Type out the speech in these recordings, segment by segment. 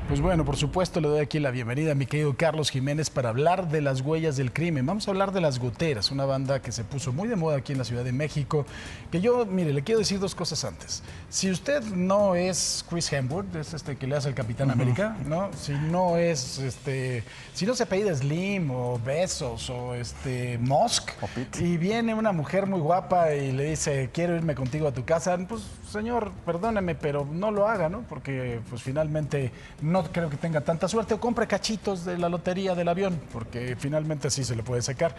Pues bueno, por supuesto le doy aquí la bienvenida a mi querido Carlos Jiménez para hablar de las huellas del crimen. Vamos a hablar de Las Goteras, una banda que se puso muy de moda aquí en la Ciudad de México. Que yo, mire, le quiero decir dos cosas antes. Si usted no es Chris Hemsworth, es que le hace el Capitán América, ¿no? Si no es, si no se apellida Slim o Bezos o Musk, y viene una mujer muy guapa y le dice, quiero irme contigo a tu casa, pues señor, perdóneme, pero no lo haga, ¿no? Porque pues finalmente no creo que tenga tanta suerte, o compre cachitos de la lotería del avión, porque finalmente sí se le puede sacar.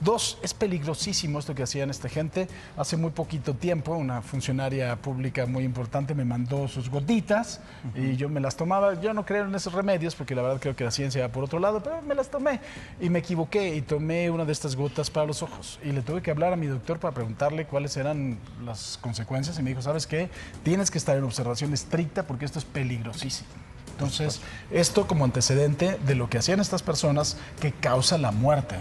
Dos, es peligrosísimo esto que hacían esta gente. Hace muy poquito tiempo, una funcionaria pública muy importante me mandó sus gotitas y yo me las tomaba. Yo no creo en esos remedios, porque la verdad creo que la ciencia va por otro lado, pero me las tomé y me equivoqué y tomé una de estas gotas para los ojos. Y le tuve que hablar a mi doctor para preguntarle cuáles eran las consecuencias y me dijo, ¿sabes qué? Tienes que estar en observación estricta porque esto es peligrosísimo. Entonces, esto como antecedente de lo que hacían estas personas que causa la muerte,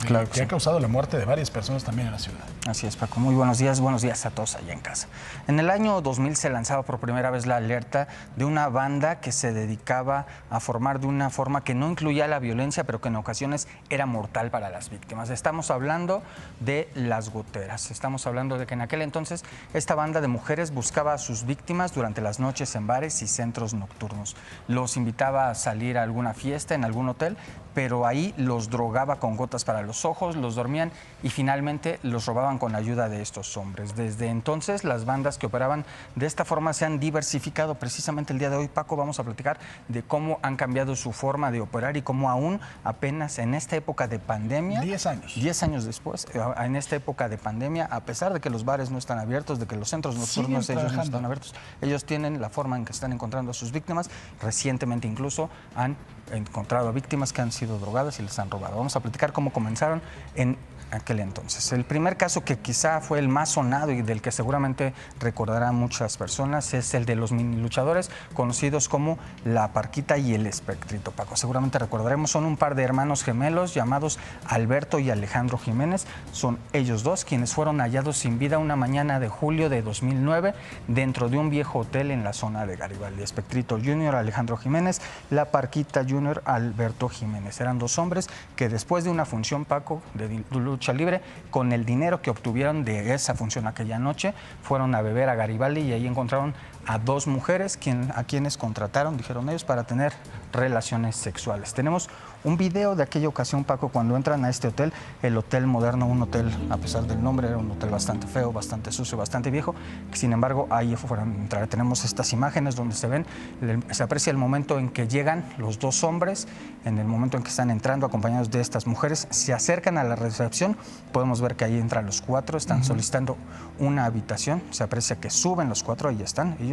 Claro que que sí. ha causado la muerte de varias personas también en la ciudad. Así es, Paco. Muy buenos días a todos allá en casa. En el año 2000 se lanzaba por primera vez la alerta de una banda que se dedicaba a formar de una forma que no incluía la violencia, pero que en ocasiones era mortal para las víctimas. Estamos hablando de Las Goteras. Estamos hablando de que en aquel entonces esta banda de mujeres buscaba a sus víctimas durante las noches en bares y centros nocturnos. Los invitaba a salir a alguna fiesta en algún hotel, pero ahí los drogaba con gotas para los ojos, los dormían y finalmente los robaban con la ayuda de estos hombres. Desde entonces, las bandas que operaban de esta forma se han diversificado. Precisamente el día de hoy, Paco, vamos a platicar de cómo han cambiado su forma de operar y cómo aún apenas en esta época de pandemia... 10 años. 10 años después, en esta época de pandemia, a pesar de que los bares no están abiertos, de que los centros nocturnos ellos no están abiertos, ellos tienen la forma en que están encontrando a sus víctimas. Recientemente incluso han encontrado a víctimas que han sido drogadas y les han robado. Vamos a platicar cómo comenzaron en aquel entonces. El primer caso que quizá fue el más sonado y del que seguramente recordarán muchas personas es el de los mini luchadores, conocidos como La Parquita y el Espectrito, Paco. Seguramente recordaremos, son un par de hermanos gemelos llamados Alberto y Alejandro Jiménez. Son ellos dos quienes fueron hallados sin vida una mañana de julio de 2009 dentro de un viejo hotel en la zona de Garibaldi. Espectrito Junior, Alejandro Jiménez; La Parquita Junior, Alberto Jiménez. Eran dos hombres que después de una función, Paco, de lucha libre, con el dinero que obtuvieron de esa función aquella noche, fueron a beber a Garibaldi y ahí encontraron a dos mujeres a quienes contrataron, dijeron ellos, para tener relaciones sexuales. Tenemos un video de aquella ocasión, Paco, cuando entran a este hotel, el Hotel Moderno, un hotel, a pesar del nombre, era un hotel bastante feo, bastante sucio, bastante viejo. Sin embargo, ahí fueron a entrar. Tenemos estas imágenes donde se aprecia el momento en que llegan los dos hombres, en el momento en que están entrando acompañados de estas mujeres, se acercan a la recepción. Podemos ver que ahí entran los cuatro, están solicitando una habitación. Se aprecia que suben los cuatro, ahí están ellos.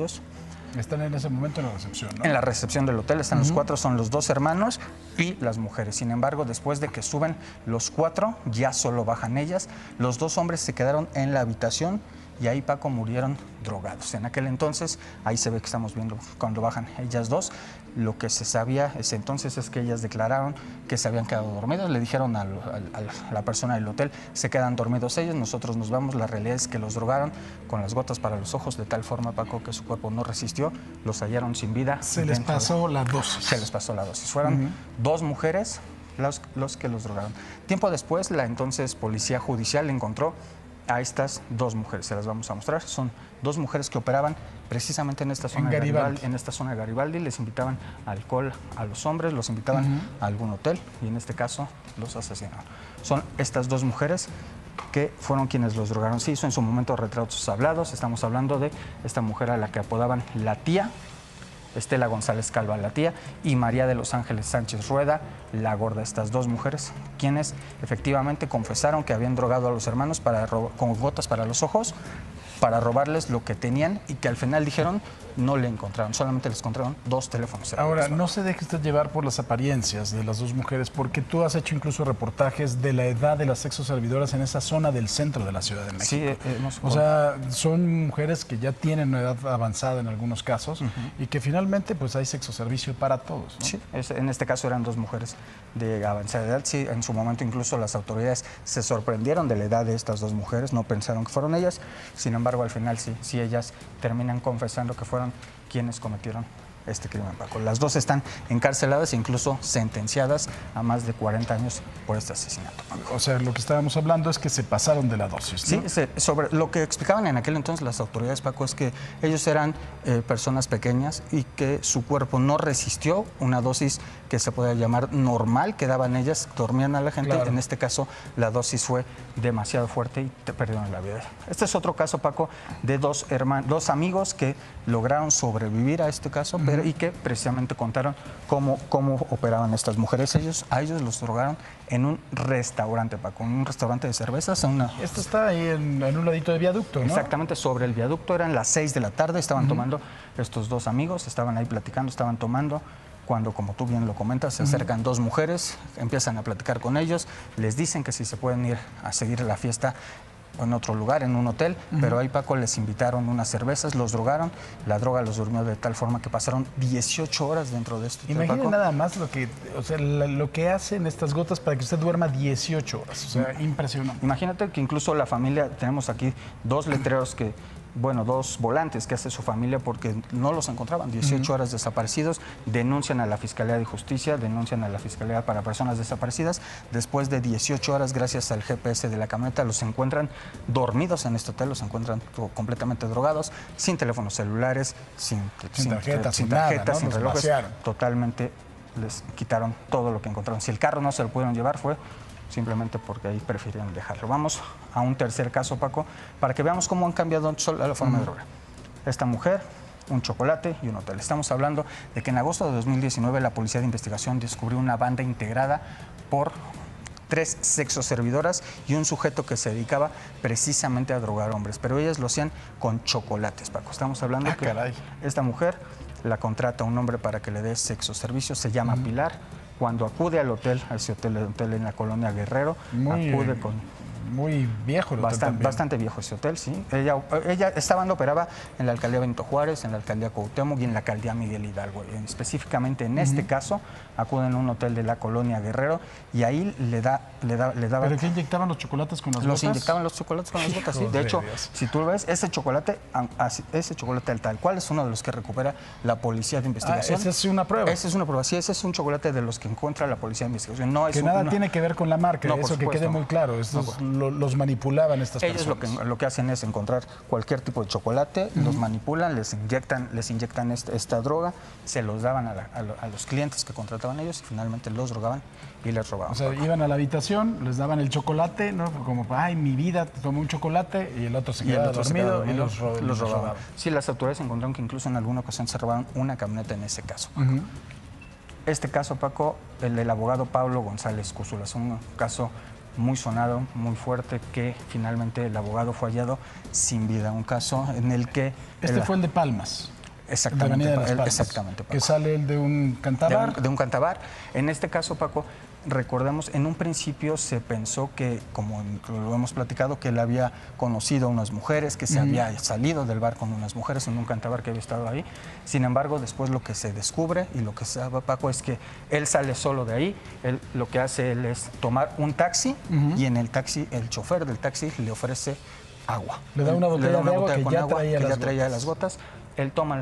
Están en ese momento en la recepción, ¿no? En la recepción del hotel están los cuatro, son los dos hermanos y las mujeres. Sin embargo, después de que suben los cuatro, ya solo bajan ellas. Los dos hombres se quedaron en la habitación y ahí, Paco, murieron drogados. En aquel entonces, ahí se ve que estamos viendo cuando bajan ellas dos. Lo que se sabía ese entonces es que ellas declararon que se habían quedado dormidas. Le dijeron a la persona del hotel, se quedan dormidos ellos, nosotros nos vamos. La realidad es que los drogaron con las gotas para los ojos de tal forma, Paco, que su cuerpo no resistió. Los hallaron sin vida. Se les pasó la dosis. Se les pasó la dosis. Fueron dos mujeres los que los drogaron. Tiempo después, la entonces Policía Judicial encontró a estas dos mujeres. Se las vamos a mostrar. Son dos mujeres que operaban precisamente en esta zona de Garibaldi. En esta zona de Garibaldi les invitaban alcohol a los hombres, los invitaban a algún hotel y en este caso los asesinaron. Son estas dos mujeres que fueron quienes los drogaron. Se hizo en su momento retratos hablados. Estamos hablando de esta mujer a la que apodaban la tía, Estela González Calva, la tía, y María de los Ángeles Sánchez Rueda, la gorda. Estas dos mujeres, quienes efectivamente confesaron que habían drogado a los hermanos con gotas para los ojos, para robarles lo que tenían y que al final dijeron no le encontraron, solamente les encontraron dos teléfonos. Ahora, no se deje usted llevar por las apariencias de las dos mujeres, porque tú has hecho incluso reportajes de la edad de las sexoservidoras en esa zona del centro de la Ciudad de México. Sí, o sea, son mujeres que ya tienen una edad avanzada en algunos casos y que finalmente pues hay sexoservicio para todos, ¿no? Sí, en este caso eran dos mujeres de avanzada edad. Sí, en su momento incluso las autoridades se sorprendieron de la edad de estas dos mujeres, no pensaron que fueron ellas. Sin embargo, al final sí ellas terminan confesando que fueron quienes cometieron este crimen, Paco. Las dos están encarceladas e incluso sentenciadas a más de 40 años por este asesinato, Paco. O sea, lo que estábamos hablando es que se pasaron de la dosis, ¿no? Sí, sobre lo que explicaban en aquel entonces las autoridades, Paco, es que ellos eran personas pequeñas y que su cuerpo no resistió una dosis que se podía llamar normal que daban ellas, dormían a la gente. Claro. En este caso, la dosis fue demasiado fuerte y te perdieron la vida. Este es otro caso, Paco, de dos amigos que lograron sobrevivir a este caso, pero y que precisamente contaron cómo operaban estas mujeres. A ellos los drogaron en un restaurante, Paco, en un restaurante de cervezas. Esto está ahí en un ladito de viaducto, ¿no? Exactamente, sobre el viaducto. Eran las 6 de la tarde, estaban tomando estos dos amigos, estaban ahí platicando, estaban tomando. Cuando, como tú bien lo comentas, se acercan dos mujeres, empiezan a platicar con ellos, les dicen que si se pueden ir a seguir la fiesta en otro lugar, en un hotel, pero ahí, Paco, les invitaron unas cervezas, los drogaron, la droga los durmió de tal forma que pasaron 18 horas dentro de este hotel. Imaginen nada más lo que hacen estas gotas para que usted duerma 18 horas, o sea, impresionante. Imagínate que incluso la familia, tenemos aquí dos letreros dos volantes que hace su familia porque no los encontraban, 18 horas desaparecidos, denuncian a la Fiscalía de Justicia, denuncian a la Fiscalía para Personas Desaparecidas. Después de 18 horas, gracias al GPS de la camioneta, los encuentran dormidos en este hotel, los encuentran completamente drogados, sin teléfonos celulares, sin tarjetas, sin relojes, totalmente les quitaron todo lo que encontraron. Si el carro no se lo pudieron llevar, fue simplemente porque ahí prefirieron dejarlo. Vamos a un tercer caso, Paco, para que veamos cómo han cambiado la forma de droga. Esta mujer, un chocolate y un hotel. Estamos hablando de que en agosto de 2019 la Policía de Investigación descubrió una banda integrada por 3 sexoservidoras y un sujeto que se dedicaba precisamente a drogar hombres, pero ellas lo hacían con chocolates, Paco. Estamos hablando que esta mujer la contrata a un hombre para que le dé sexoservicios, se llama Pilar. Cuando acude al hotel, a ese hotel en la colonia Guerrero, acude con... Muy viejo el hotel bastante viejo ese hotel, sí. Esta banda operaba en la alcaldía Benito Juárez, en la alcaldía Cuauhtémoc y en la alcaldía Miguel Hidalgo. Específicamente en este caso, acuden a un hotel de la colonia Guerrero y ahí le daban... ¿Pero qué inyectaban los chocolates con las gotas? Los inyectaban los chocolates con las gotas, sí. De hecho, si tú ves, ese chocolate tal cual es uno de los que recupera la Policía de Investigación. ¿Esa es una prueba? Esa es una prueba, sí. Ese es un chocolate de los que encuentra la Policía de Investigación. No es que nada tiene que ver con la marca, eso que quede muy claro. Los manipulaban estas personas. Ellos lo que hacen es encontrar cualquier tipo de chocolate, los manipulan, les inyectan esta droga, se los daban a los clientes que contrataban ellos y finalmente los drogaban y les robaban. O sea, iban a la habitación, les daban el chocolate, ¿no? Como, ay, mi vida, tomé un chocolate y el otro se quedaba dormido y los robaban. Sí, las autoridades encontraron que incluso en alguna ocasión se robaron una camioneta en ese caso. Este caso, Paco, el del abogado Pablo González Cúzula, es un caso muy sonado, muy fuerte, que finalmente el abogado fue hallado sin vida. Un caso en el que... Fue el de Palmas. Exactamente, de Palmas, exactamente, Paco. Que sale el de un cantabar. De un cantabar. En este caso, Paco, recordemos, en un principio se pensó que, como lo hemos platicado, que él había conocido a unas mujeres, que se había salido del bar con unas mujeres en un cantabar que había estado ahí. Sin embargo, después lo que se descubre y lo que sabe, Paco, es que él sale solo de ahí. Lo que hace él es tomar un taxi y en el taxi, el chofer del taxi le ofrece agua. Le da una botella de agua que ya traía las gotas. Él toma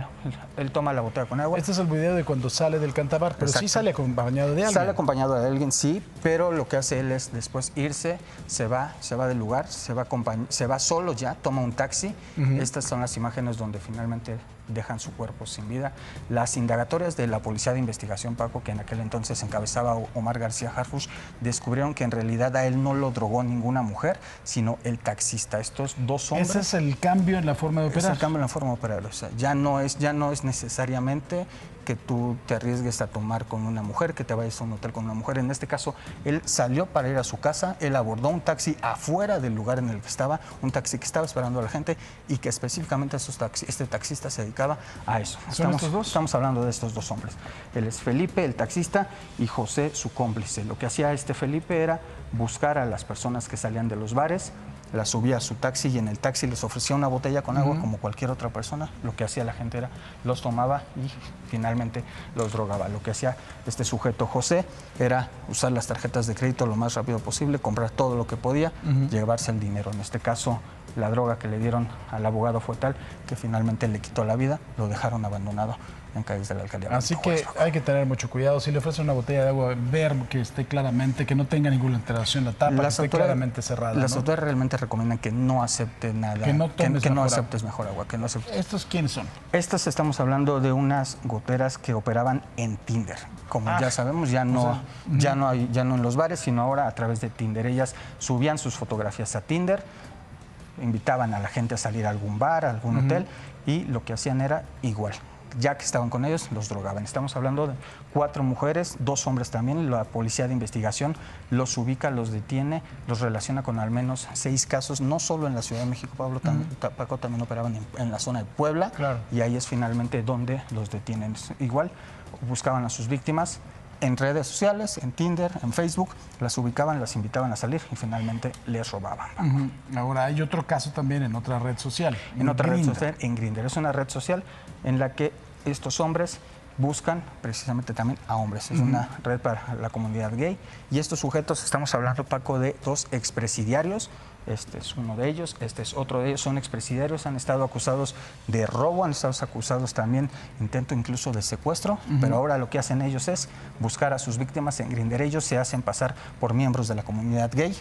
la botella con agua. Este es el video de cuando sale del cantabar, pero sí sale acompañado de alguien. Sale acompañado de alguien, sí, pero lo que hace él es después irse, se va del lugar, se va solo ya, toma un taxi. Estas son las imágenes donde finalmente dejan su cuerpo sin vida. Las indagatorias de la Policía de Investigación, Paco, que en aquel entonces encabezaba Omar García Harfuch, descubrieron que en realidad a él no lo drogó ninguna mujer, sino el taxista. Estos dos hombres... Ese es el cambio en la forma de operar. Es el cambio en la forma de operar. O sea, ya no es necesariamente que tú te arriesgues a tomar con una mujer, que te vayas a un hotel con una mujer. En este caso, él salió para ir a su casa, él abordó un taxi afuera del lugar en el que estaba, un taxi que estaba esperando a la gente y que específicamente este taxista se dedicaba a eso. ¿Son estos dos? Estamos hablando de estos dos hombres. Él es Felipe, el taxista, y José, su cómplice. Lo que hacía Felipe era buscar a las personas que salían de los bares, las subía a su taxi y en el taxi les ofrecía una botella con agua como cualquier otra persona. Lo que hacía la gente era, los tomaba y finalmente los drogaba. Lo que hacía este sujeto José era usar las tarjetas de crédito lo más rápido posible, comprar todo lo que podía, llevarse el dinero. En este caso, la droga que le dieron al abogado fue tal que finalmente le quitó la vida, lo dejaron abandonado en calles de la alcaldía. Así que hay que tener mucho cuidado. Si le ofrecen una botella de agua, ver que esté claramente, que no tenga ninguna alteración la tapa, que esté claramente cerrada. Las autoridades realmente recomiendan que no acepte nada, que no aceptes mejor agua. Que no aceptes. ¿Estos quiénes son? Estas estamos hablando de unas goteras que operaban en Tinder. Como ya sabemos, ya no en los bares, sino ahora a través de Tinder. Ellas subían sus fotografías a Tinder, invitaban a la gente a salir a algún bar, a algún hotel, y lo que hacían era igual. Ya que estaban con ellos, los drogaban. Estamos hablando de 4 mujeres, 2 hombres también. La policía de investigación los ubica, los detiene, los relaciona con al menos 6 casos, no solo en la Ciudad de México, Pablo, Paco, también operaban en la zona de Puebla, y ahí es finalmente donde los detienen. Igual, buscaban a sus víctimas en redes sociales, en Tinder, en Facebook, las ubicaban, las invitaban a salir y finalmente les robaban. Ahora, hay otro caso también en otra red social. En otra red social, en Grindr. Es una red social en la que estos hombres buscan precisamente también a hombres. Es una red para la comunidad gay. Y estos sujetos, estamos hablando, Paco, de 2 expresidiarios. Este es uno de ellos, este es otro de ellos, son expresidiarios, han estado acusados de robo, han estado acusados también, intento incluso de secuestro, pero ahora lo que hacen ellos es buscar a sus víctimas en Grindr. Ellos se hacen pasar por miembros de la comunidad gay,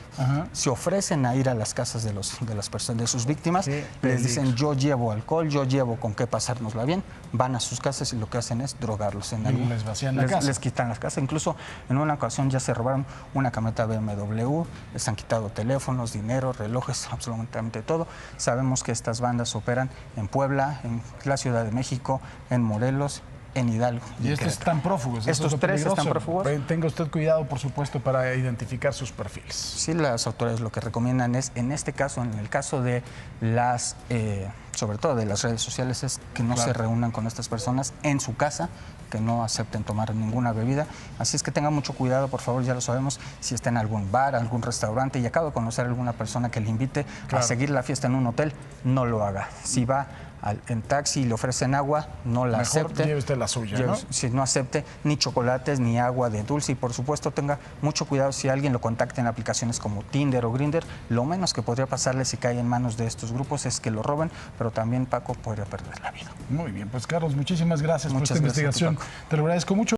se ofrecen a ir a las casas de las personas, de sus víctimas, les dicen yo llevo alcohol, yo llevo con qué pasárnosla bien, van a sus casas y lo que hacen es drogarlos. Les vacían la casa. Les quitan las casas, incluso en una ocasión ya se robaron una camioneta BMW, les han quitado teléfonos, dinero, relojes, absolutamente todo. Sabemos que estas bandas operan en Puebla, en la Ciudad de México, en Morelos, en Hidalgo. Y estos están prófugos. Estos 3 están prófugos. Tenga usted cuidado, por supuesto, para identificar sus perfiles. Sí, las autoridades lo que recomiendan es, en este caso, en el caso de las, sobre todo de las redes sociales, es que no se reúnan con estas personas en su casa, que no acepten tomar ninguna bebida. Así es que tengan mucho cuidado, por favor, ya lo sabemos, si está en algún bar, algún restaurante y acaba de conocer a alguna persona que le invite a seguir la fiesta en un hotel, no lo haga. Si va en taxi y le ofrecen agua, no la acepte. Mejor lleve usted la suya, ¿no? Si no acepte ni chocolates ni agua de dulce, y por supuesto tenga mucho cuidado si alguien lo contacta en aplicaciones como Tinder o Grindr. Lo menos que podría pasarle si cae en manos de estos grupos es que lo roben, pero también, Paco, podría perder la vida. Muy bien, pues Carlos, muchísimas gracias por esta investigación. Paco. Te lo agradezco mucho.